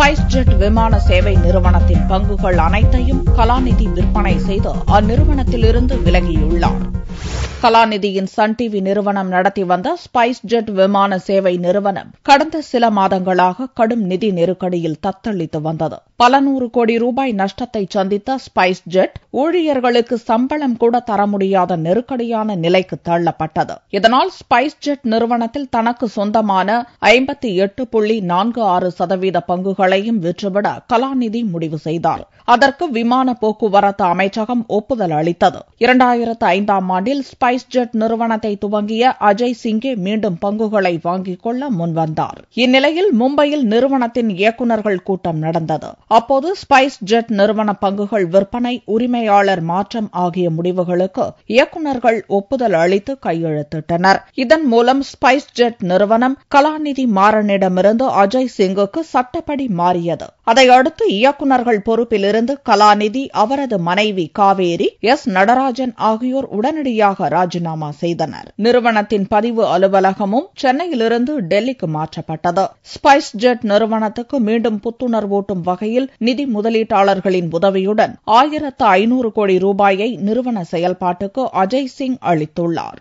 SpiceJet விமான சேவை நிறுவனத்தின் பங்குகள் அனைத்தையும் கலாநிதி விற்பனை செய்து அந்நிறுவனத்திலிருந்து விலகியுள்ளார். கலாநிதியின் சன் டிவி நிறுவனம் நடத்தி வந்த ஸ்பைஸ்ஜெட் விமான சேவை நிறுவனம் கடந்த சில மாதங்களாக கடும் நிதி நெருக்கடியில் தத்தளித்து வந்தது. பல நூறு கோடி ரூபாய் நஷ்டத்தை சந்தித்த ஸ்பைஸ்ஜெட் ஊழியர்களுக்கு சம்பளம் கூட தர முடியாத நெருக்கடியான நிலைக்கு தள்ளப்பட்டது. இதனால் ஸ்பைஸ்ஜெட் நிறுவனத்தில் தனக்கு சொந்தமான 58.46% பங்குகளையும் விற்றுவிட கலாநிதி முடிவு செய்தார். அதற்கு விமான போக்குவரத்து அமைச்சகம் ஒப்புதல் அளித்தது. 2005ஆம் ஆண்டில் ஸ்பைஸ்ஜெட் நிறுவனத்தை துவங்கிய அஜய் சிங்கே மீண்டும் பங்குகளை வாங்கிக் கொள்ள முன்வந்தார். இந்நிலையில் மும்பையில் நிறுவனத்தின் இயக்குநர்கள் கூட்டம் நடந்தது. அப்போது ஸ்பைஸ்ஜெட் நிறுவன பங்குகள் விற்பனை, உரிமையாளர் மாற்றம் ஆகிய முடிவுகளுக்கு இயக்குநர்கள் ஒப்புதல் அளித்து கையெழுத்திட்டனர். இதன் மூலம் ஸ்பைஸ்ஜெட் நிறுவனம் கலாநிதி மாறனிடமிருந்து அஜய் சிங்குக்கு சட்டப்படி மாறியது. அதையடுத்து இயக்குநர்கள் பொறுப்பிலிருந்து கலாநிதி, அவரது மனைவி காவேரி, எஸ். நடராஜன் ஆகியோர் உடனடியாக ராஜினாமா செய்தனர். நிறுவனத்தின் பதிவு அலுவலகமும் சென்னையிலிருந்து டெல்லிக்கு மாற்றப்பட்டது. ஸ்பைஸ்ஜெட் நிறுவனத்துக்கு மீண்டும் புத்துணர்வூட்டும் வகையில் நிதி முதலீட்டாளர்களின் உதவியுடன் 1500 கோடி ரூபாயை நிறுவன செயல்பாட்டுக்கு அஜய் சிங் அளித்துள்ளார்.